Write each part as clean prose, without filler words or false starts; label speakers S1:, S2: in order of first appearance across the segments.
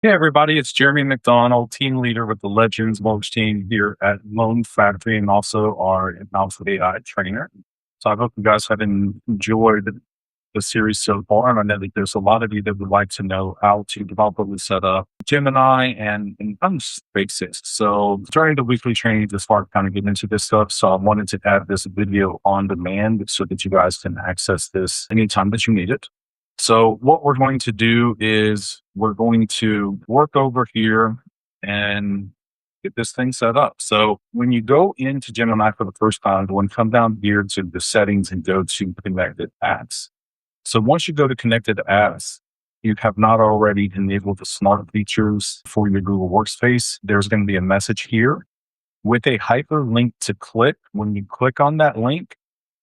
S1: Hey everybody, it's Jeremy McDonald, team leader with the Legends Mortgage team here at Loan Factory and also our in-house AI trainer. So I hope you guys have enjoyed the series so far. And I know that there's a lot of you that would like to know how to develop set up Gemini and basics. So during the weekly training this far, kind of getting into this stuff. So I wanted to add this video on demand so that you guys can access this anytime that you need it. So what we're going to do is we're going to work over here and get this thing set up. So when you go into Gemini for the first time, go and come down here to the settings and go to connected apps. So once you go to connected apps, you have not already enabled the smart features for your Google Workspace. There's going to be a message here with a hyperlink to click. When you click on that link,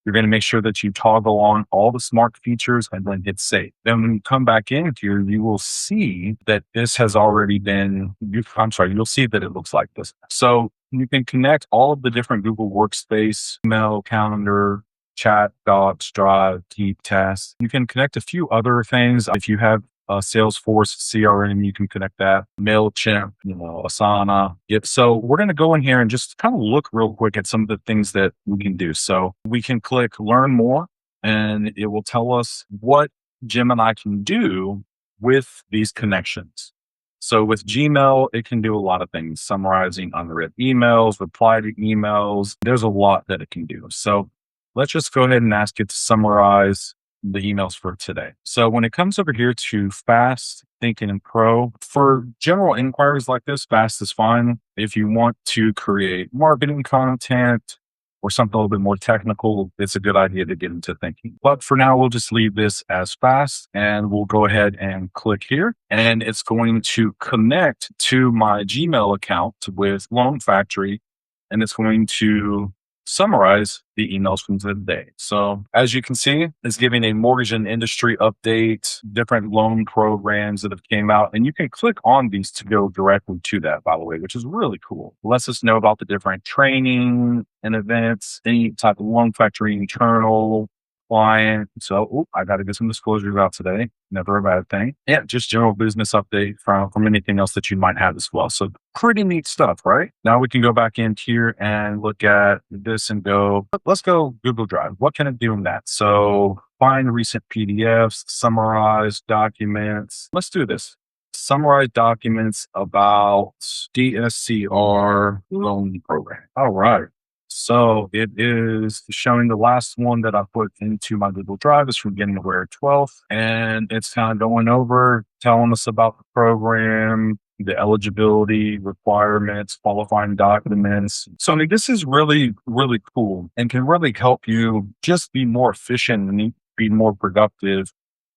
S1: you're going to make sure that you toggle on all the smart features and then hit save. Then when you come back in here, you will see that this has already been, you'll see that it looks like this. So you can connect all of the different Google Workspace, email, calendar, chat, docs, drive, keep, tasks. You can connect a few other things. If you have Salesforce CRM, you can connect that, MailChimp, Asana. Yep. So we're going to go in here and just kind of look real quick at some of the things that we can do. So we can click learn more and it will tell us what Gemini can do with these connections. So with Gmail, it can do a lot of things, summarizing unread emails, reply to emails. There's a lot that it can do. So let's just go ahead and ask it to summarize the emails for today. So when it comes over here to Fast, Thinking, and Pro, for general inquiries like this, Fast is fine. If you want to create marketing content or something a little bit more technical, it's a good idea to get into Thinking. But for now, we'll just leave this as Fast and we'll go ahead and click here. And it's going to connect to my Gmail account with Loan Factory, and it's going to summarize the emails from today. So as you can see, it's giving a mortgage and industry update, different loan programs that have came out, and you can click on these to go directly to that, by the way, which is really cool. It lets us know about the different training and events, any type of Loan Factory internal client. So I got to get some disclosures out today. Never a bad thing. Yeah, just general business update from anything else that you might have as well. So pretty neat stuff, right? Now we can go back in here and look at this and go, let's go Google Drive. What can it do in that? So find recent PDFs, summarize documents. Let's do this. Summarize documents about DSCR loan program. All right. So it is showing the last one that I put into my Google Drive is from January 12th. And it's kind of going over, telling us about the program, the eligibility requirements, qualifying documents. So I mean, this is really, really cool and can really help you just be more efficient and be more productive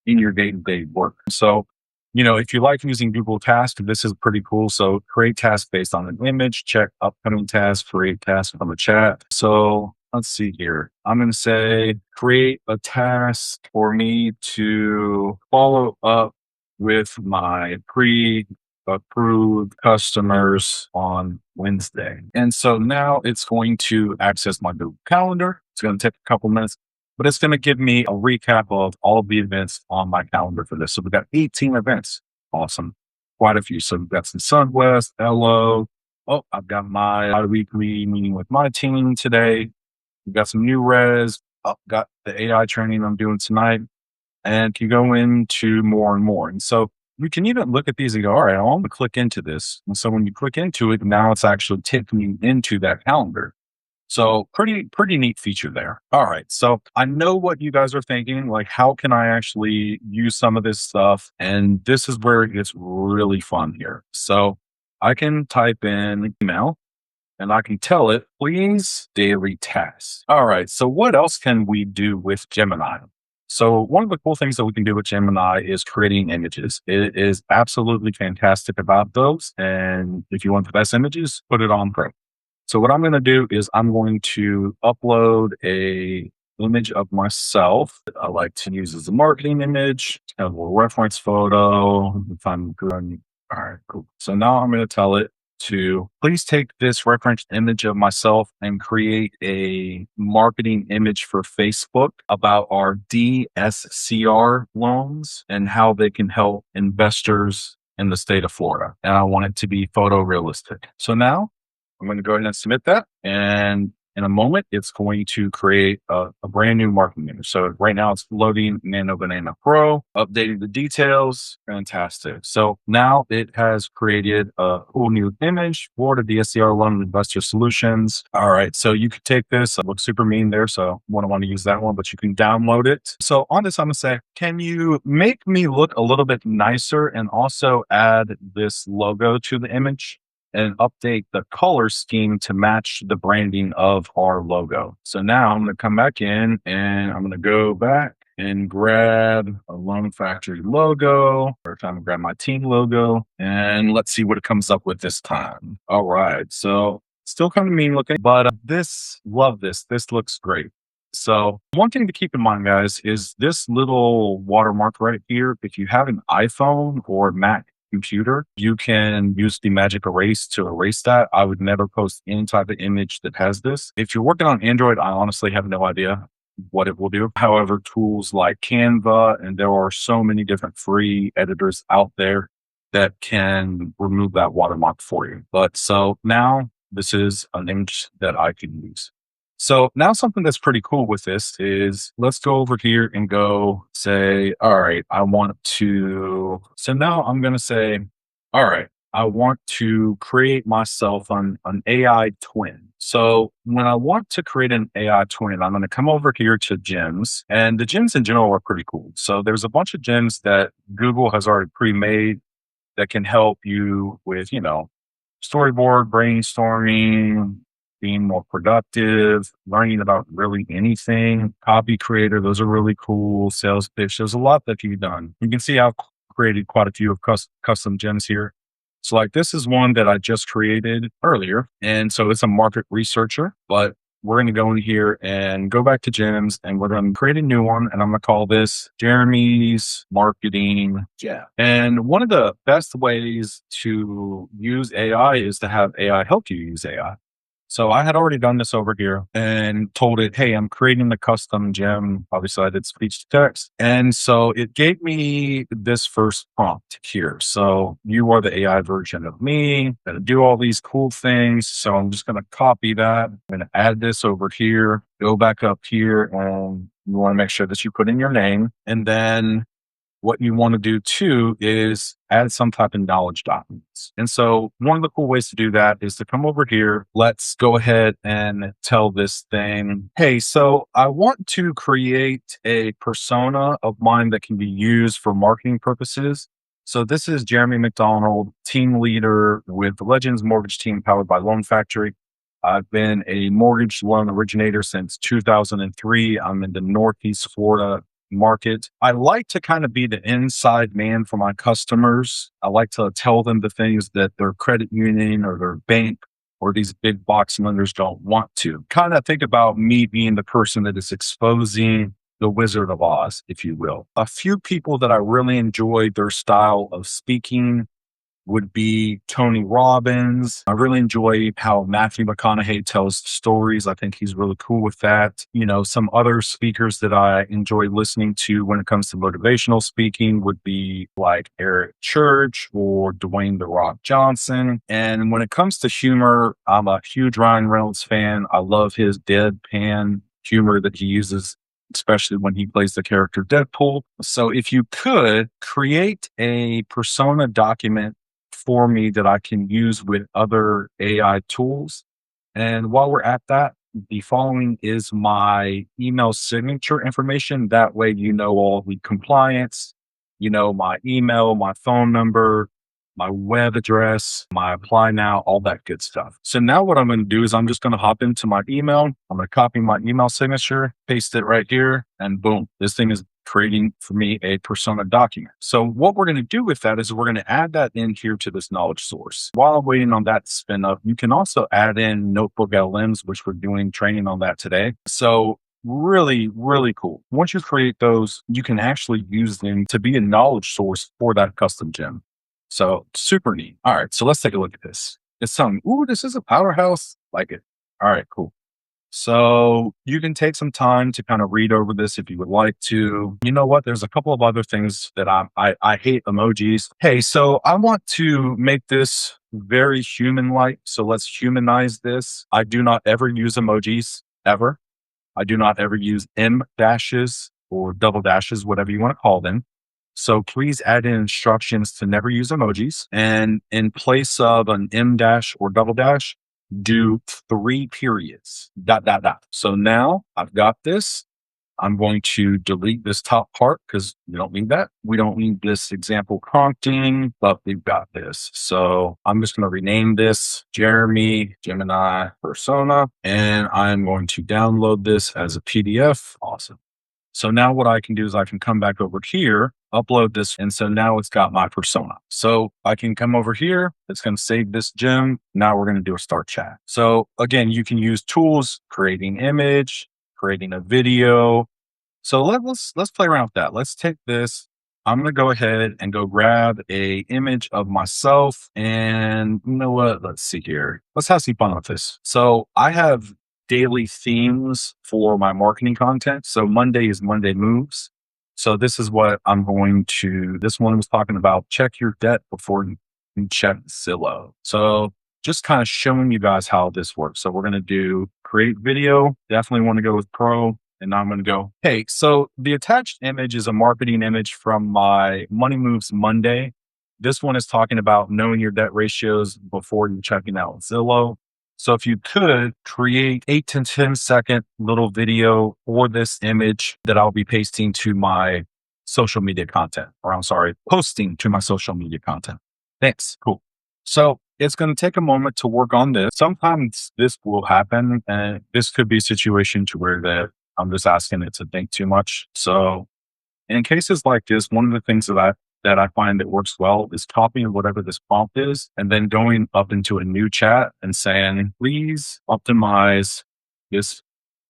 S1: in your day-to-day work. So if you like using Google Tasks, this is pretty cool. So create tasks based on an image, check upcoming tasks, create tasks from a chat. So let's see here. I'm going to say create a task for me to follow up with my pre-approved customers on Wednesday. And so now it's going to access my Google Calendar. It's going to take a couple minutes, but it's going to give me a recap of all of the events on my calendar for this. So we've got 18 events. Awesome. Quite a few. So we've got some Sunwest, LO. Oh, I've got my weekly meeting with my team today. We've got some new res. I've got the AI training I'm doing tonight, and can go into more and more. And so you can even look at these and go, all right, I want to click into this. And so when you click into it, now it's actually taking you into that calendar. So pretty neat feature there. All right. So I know what you guys are thinking, like, how can I actually use some of this stuff? And this is where it gets really fun here. So I can type in email and I can tell it, please daily tasks. All right. So what else can we do with Gemini? So one of the cool things that we can do with Gemini is creating images. It is absolutely fantastic about those. And if you want the best images, put it on Pro. So what I'm going to do is I'm going to upload a image of myself that I like to use as a marketing image, a little reference photo. If I'm good. All right, cool. So now I'm going to tell it to please take this reference image of myself and create a marketing image for Facebook about our DSCR loans and how they can help investors in the state of Florida, and I want it to be photorealistic. So now I'm going to go ahead and submit that. And in a moment, it's going to create a brand new marketing image. So right now it's loading Nano Banana Pro, updating the details. Fantastic. So now it has created a cool new image for the DSCR Loan Investor Solutions. All right. So you could take this. It looks super mean there. So I wouldn't want to use that one, but you can download it. So on this, I'm going to say, can you make me look a little bit nicer and also add this logo to the image? And update the color scheme to match the branding of our logo. So now I'm going to come back in and I'm going to go back and grab a Loan Factory logo, or time to grab my team logo, and let's see what it comes up with this time. All right. So still kind of mean looking, but love this. This looks great. So one thing to keep in mind, guys, is this little watermark right here. If you have an iPhone or Mac computer, you can use the magic erase to erase that. I would never post any type of image that has this. If you're working on Android, I honestly have no idea what it will do. However, tools like Canva, and there are so many different free editors out there that can remove that watermark for you. But so now this is an image that I can use. So now something that's pretty cool with this is let's go over here and go say, all right, so now I'm going to say, all right, I want to create myself an AI twin. So when I want to create an AI twin, I'm going to come over here to gems, and the gems in general are pretty cool. So there's a bunch of gems that Google has already pre-made that can help you with, storyboard, brainstorming, being more productive, learning about really anything, copy creator. Those are really cool. Sales pitch. There's a lot that can be done. You can see I've created quite a few of custom gems here. So like this is one that I just created earlier. And so it's a market researcher, but we're going to go in here and go back to gems, and we're going to create a new one. And I'm going to call this Jeremy's Marketing Gem. And one of the best ways to use AI is to have AI help you use AI. So I had already done this over here and told it, hey, I'm creating the custom gem. Obviously, I did speech to text. And so it gave me this first prompt here. So you are the AI version of me, going to do all these cool things. So I'm just going to copy that. I'm going to add this over here, go back up here, and you want to make sure that you put in your name. And then what you want to do too is add some type of knowledge documents. And so one of the cool ways to do that is to come over here. Let's go ahead and tell this thing, hey, so I want to create a persona of mine that can be used for marketing purposes. So this is Jeremy McDonald, team leader with the Legends Mortgage Team powered by Loan Factory. I've been a mortgage loan originator since 2003. I'm in the Northeast Florida market. I like to kind of be the inside man for my customers. I like to tell them the things that their credit union or their bank or these big box lenders don't want to. Kind of think about me being the person that is exposing the Wizard of Oz, if you will. A few people that I really enjoy their style of speaking would be Tony Robbins. I really enjoy how Matthew McConaughey tells stories. I think he's really cool with that. Some other speakers that I enjoy listening to when it comes to motivational speaking would be like Eric Church or Dwayne The Rock Johnson. And when it comes to humor, I'm a huge Ryan Reynolds fan. I love his deadpan humor that he uses, especially when he plays the character Deadpool. So if you could create a persona document for me that I can use with other AI tools. And while we're at that, the following is my email signature information. That way, all the compliance, my email, my phone number, my web address, my apply now, all that good stuff. So now what I'm going to do is I'm just going to hop into my email. I'm going to copy my email signature, paste it right here, and boom, this thing is creating for me a persona document. So what we're going to do with that is we're going to add that in here to this knowledge source. While I'm waiting on that to spin up, you can also add in Notebook LMs, which we're doing training on that today. So really, really cool. Once you create those, you can actually use them to be a knowledge source for that custom gem. So super neat. All right. So let's take a look at this. It's something, ooh, this is a powerhouse. Like it. All right, cool. So you can take some time to kind of read over this if you would like to. You know what? There's a couple of other things that I hate emojis. Hey, so I want to make this very human-like. So let's humanize this. I do not ever use emojis ever. I do not ever use M dashes or double dashes, whatever you want to call them. So please add in instructions to never use emojis. And in place of an M dash or double dash, do 3 periods, dot, dot, dot. So now I've got this. I'm going to delete this top part because we don't need that. We don't need this example prompting, but we've got this. So I'm just going to rename this Jeremy Gemini persona, and I'm going to download this as a PDF. Awesome. So now what I can do is I can come back over here, upload this. And so now it's got my persona. So I can come over here. It's going to save this gem. Now we're going to do a start chat. So again, you can use tools, creating image, creating a video. So let's play around with that. Let's take this. I'm going to go ahead and go grab a image of myself. And you know what? Let's see here. Let's have some fun with this. So I have daily themes for my marketing content. So Monday is Monday Moves. So this is what I'm going to, this one was talking about check your debt before you check Zillow. So just kind of showing you guys how this works. So we're going to do create video. Definitely want to go with Pro. And now I'm going to go, hey, so the attached image is a marketing image from my Money Moves Monday. This one is talking about knowing your debt ratios before you're checking out Zillow. So if you could create 8 to 10-second little video for this image that I'll be pasting to my social media content, or I'm sorry, posting to my social media content. Thanks. Cool. So it's going to take a moment to work on this. Sometimes this will happen, and this could be a situation to where that I'm just asking it to think too much. So in cases like this, one of the things that I find that works well is copying whatever this prompt is and then going up into a new chat and saying, please optimize this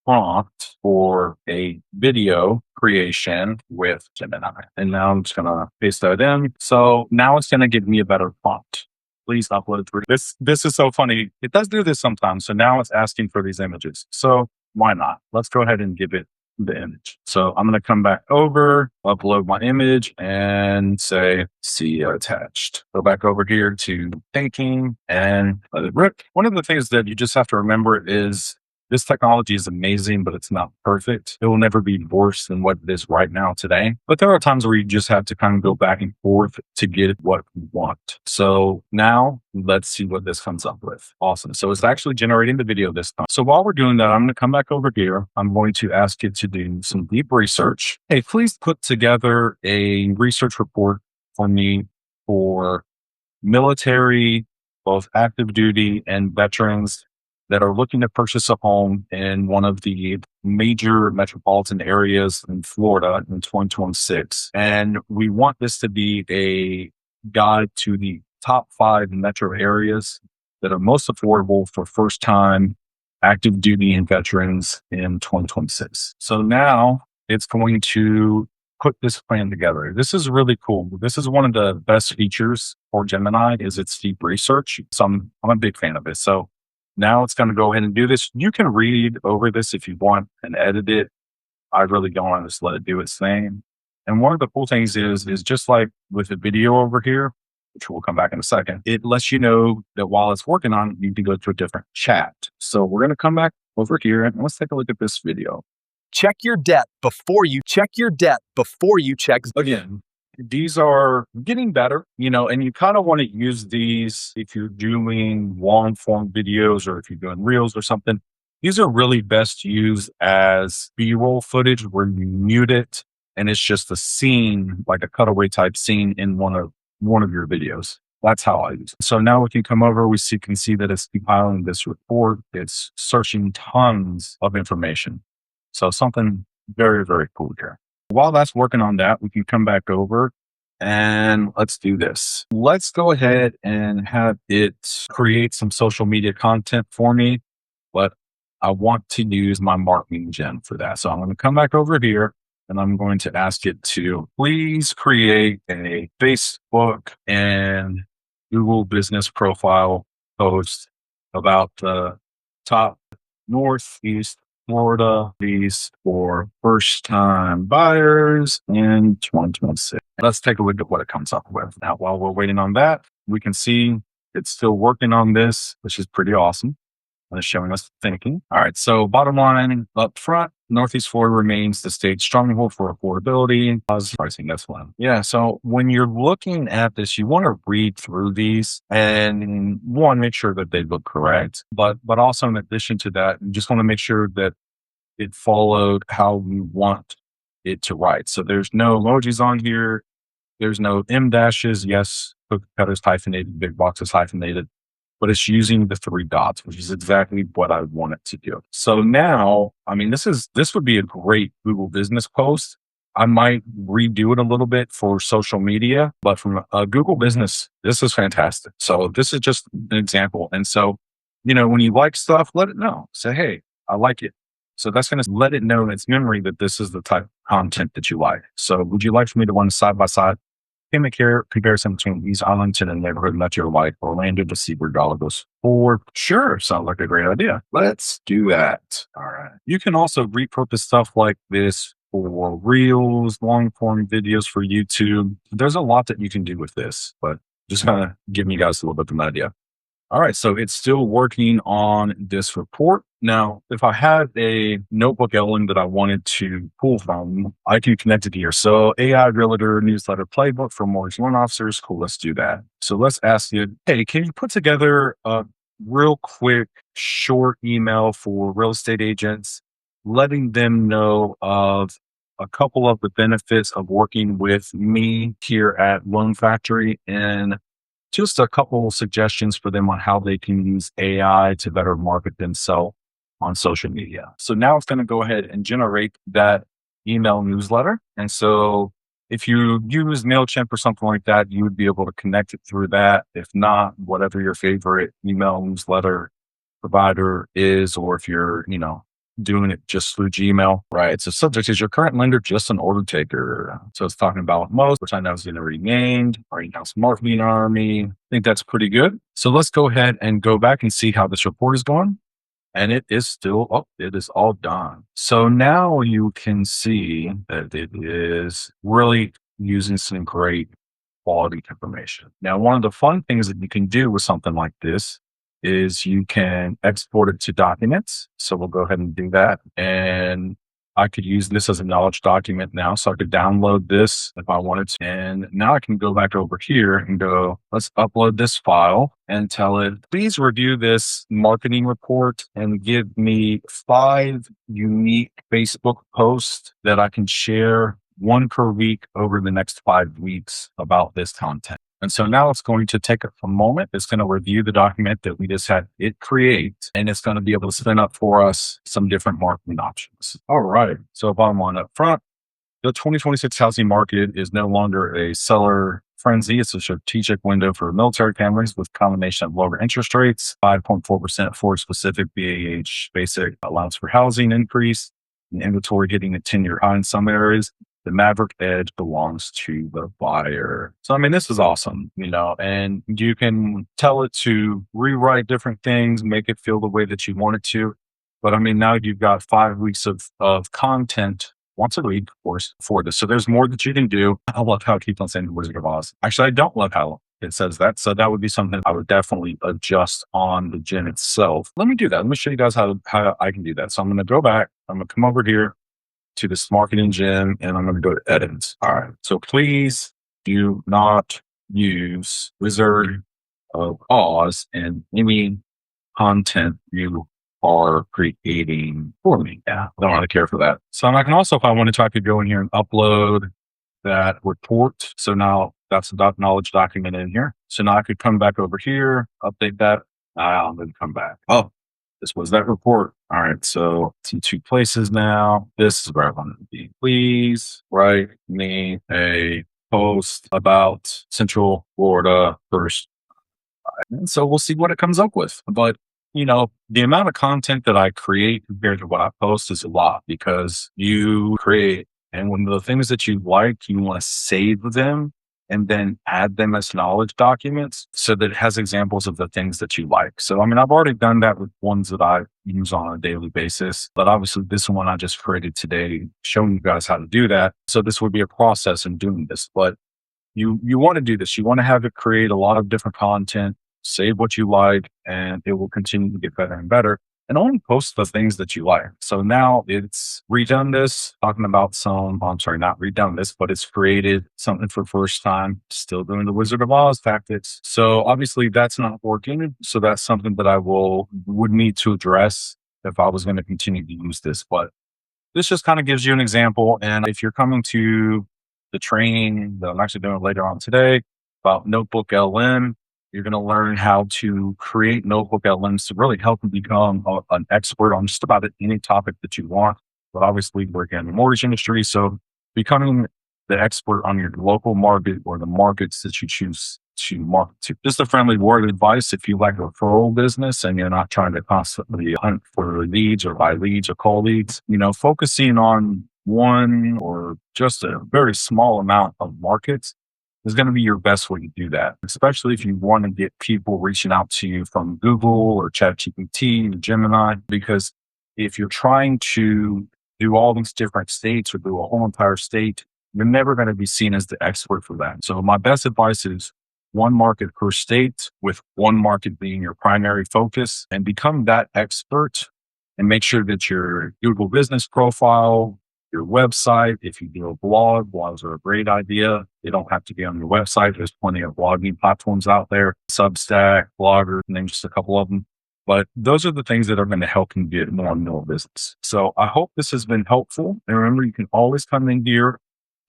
S1: prompt for a video creation with Gemini. And now I'm just going to paste that in. So now it's going to give me a better prompt. Please upload 3. This is so funny. It does do this sometimes. So now it's asking for these images. So why not? Let's go ahead and give it the image. So I'm going to come back over, upload my image and say, see attached. Go back over here to thinking and let it rip. One of the things that you just have to remember is this technology is amazing, but it's not perfect. It will never be worse than what it is right now today. But there are times where you just have to kind of go back and forth to get what you want. So now let's see what this comes up with. Awesome. So it's actually generating the video this time. So while we're doing that, I'm going to come back over here. I'm going to ask it to do some deep research. Hey, please put together a research report for me for military, both active duty and veterans that are looking to purchase a home in one of the major metropolitan areas in Florida in 2026. And we want this to be a guide to the top 5 metro areas that are most affordable for first-time active duty and veterans in 2026. So now it's going to put this plan together. This is really cool. This is one of the best features for Gemini is its deep research. So I'm a big fan of it. So now it's going to go ahead and do this. You can read over this if you want and edit it. I really don't want to just let it do its thing. And one of the cool things is just like with the video over here, which we'll come back in a second, it lets you know that while it's working on it, you can go to a different chat. So we're going to come back over here and let's take a look at this video.
S2: Check your debt before you check
S1: Again, these are getting better, and you kind of want to use these if you're doing long form videos or if you're doing reels or something. These are really best used as B-roll footage where you mute it and it's just a scene, like a cutaway type scene in one of your videos. That's how I use it. So now we can come over, can see that it's compiling this report. It's searching tons of information. So something very, very cool here. While that's working on that, we can come back over and let's do this. Let's go ahead and have it create some social media content for me, but I want to use my marketing gem for that. So I'm going to come back over here and I'm going to ask it to please create a Facebook and Google business profile post about the top Northeast Florida, these for first time buyers in 2026. Let's take a look at what it comes up with. Now, while we're waiting on that, we can see it's still working on this, which is pretty awesome. It's showing us thinking. All right. So bottom line up front, Northeast Florida remains the state's stronghold for affordability and positive pricing. That's one. Yeah. So when you're looking at this, you want to read through these and one, make sure that they look correct. But also in addition to that, you just want to make sure that it followed how you want it to write. So there's no emojis on here. There's no M dashes. Yes, cookie cutters hyphenated, big boxes hyphenated, but it's using the three dots, which is exactly what I want it to do. So now, I mean, this would be a great Google business post. I might redo it a little bit for social media, but from a Google business, this is fantastic. So this is just an example. And so, when you like stuff, let it know. Say, hey, I like it. So that's going to let it know in its memory that this is the type of content that you like. So would you like for me to run side by side payment care comparison between East Arlington and neighborhood metro like Orlando to see where dollar goes forward? Sure. Sounds like a great idea. Let's do that. All right. You can also repurpose stuff like this for reels, long form videos for YouTube. There's a lot that you can do with this, but just kind of giving you guys a little bit of an idea. All right. So it's still working on this report. Now, if I had a notebook element that I wanted to pull from, I can connect it here. So AI Realtor newsletter playbook for mortgage loan officers. Cool. Let's do that. So let's ask you, hey, can you put together a real quick, short email for real estate agents, letting them know of a couple of the benefits of working with me here at Loan Factory and just a couple of suggestions for them on how they can use AI to better market themselves on social media. So now it's going to go ahead and generate that email newsletter. And so if you use MailChimp or something like that, you would be able to connect it through that. If not, whatever your favorite email newsletter provider is, or if you're, doing it just through Gmail, right? So subject is your current lender just an order taker. So it's talking about most, which I know is going to be named, or announced marketing army. I think that's pretty good. So let's go ahead and go back and see how this report is going. And it is still, it is all done. So now you can see that it is really using some great quality information. Now, one of the fun things that you can do with something like this is you can export it to documents. So we'll go ahead and do that. And I could use this as a knowledge document now. So I could download this if I wanted to. And now I can go back over here and go, let's upload this file and tell it, please review this marketing report and give me 5 unique Facebook posts that I can share one per week over the next 5 weeks about this content. And so now it's going to take a moment. It's going to review the document that we just had it create, and it's going to be able to spin up for us some different marketing options. All right. So bottom line up front, the 2026 housing market is no longer a seller frenzy. It's a strategic window for military families with a combination of lower interest rates, 5.4% for specific BAH basic allowance for housing increase, and inventory hitting a 10-year high in some areas. The Maverick Edge belongs to the buyer. So, I mean, this is awesome, and you can tell it to rewrite different things, make it feel the way that you want it to. But I mean, now you've got 5 weeks of content once a week, of course, for this. So there's more that you can do. I love how it keeps on saying the Wizard of Oz. Actually, I don't love how it says that. So that would be something I would definitely adjust on the gen itself. Let me do that. Let me show you guys how I can do that. So I'm going to go back. I'm going to come over here to this marketing gem, and I'm going to go to edit. All right. So please do not use Wizard of Oz in any content you are creating for me. Yeah, I don't really care for that. So I can also, if I wanted to, I could go in here and upload that report. So now that's a knowledge document in here. So now I could come back over here, update that. I'm going to come back. Oh, this was that report. All right. So it's in 2 places now. This is where I want it to be. Please write me a post about Central Florida first. And so we'll see what it comes up with. But, the amount of content that I create compared to what I post is a lot because you create. And when the things that you like, you want to save them and then add them as knowledge documents so that it has examples of the things that you like. So, I mean, I've already done that with ones that I use on a daily basis, but obviously this one I just created today, showing you guys how to do that. So this would be a process in doing this, but you want to do this. You want to have it create a lot of different content, save what you like, and it will continue to get better and better. And only post the things that you like. So now it's redone this, talking about I'm sorry, not redone this, but it's created something for first time, still doing the Wizard of Oz tactics. So obviously that's not working. So that's something that would need to address if I was going to continue to use this. But this just kind of gives you an example. And if you're coming to the training that I'm actually doing later on today about Notebook LM, you're going to learn how to create Notebook LMs to really help you become an expert on just about any topic that you want. But obviously, we're in the mortgage industry. So becoming the expert on your local market or the markets that you choose to market to. Just a friendly word of advice if you like a referral business and you're not trying to constantly hunt for leads or buy leads or call leads, focusing on one or just a very small amount of markets is going to be your best way to do that, especially if you want to get people reaching out to you from Google or ChatGPT or Gemini, because if you're trying to do all these different states or do a whole entire state, you're never going to be seen as the expert for that. So my best advice is one market per state, with one market being your primary focus, and become that expert and make sure that your Google business profile, your website, if you do a blog, blogs are a great idea. They don't have to be on your website. There's plenty of blogging platforms out there, Substack, Blogger, name just a couple of them. But those are the things that are going to help you get more and more business. So I hope this has been helpful. And remember, you can always come in here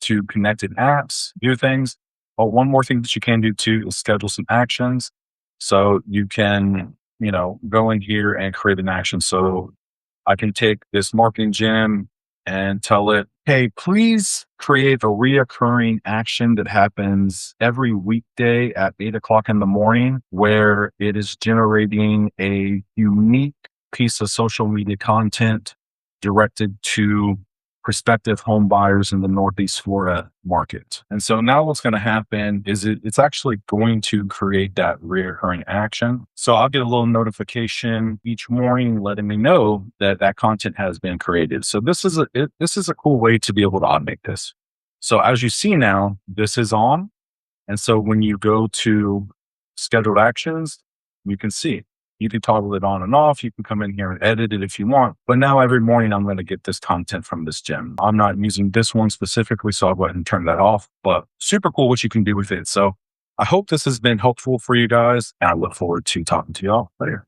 S1: to connected apps, do things. Oh, one more thing that you can do too is schedule some actions. So you can, go in here and create an action. So I can take this marketing gem and tell it, hey, please create a reoccurring action that happens every weekday at 8 o'clock in the morning, where it is generating a unique piece of social media content directed to prospective home buyers in the Northeast Florida market. And so now what's going to happen is it's actually going to create that reoccurring action. So I'll get a little notification each morning letting me know that that content has been created. So this is a cool way to be able to automate this. So as you see now, this is on. And so when you go to scheduled actions, you can see you can toggle it on and off. You can come in here and edit it if you want. But now every morning I'm going to get this content from this gem. I'm not using this one specifically, so I'll go ahead and turn that off. But super cool what you can do with it. So I hope this has been helpful for you guys. And I look forward to talking to y'all later.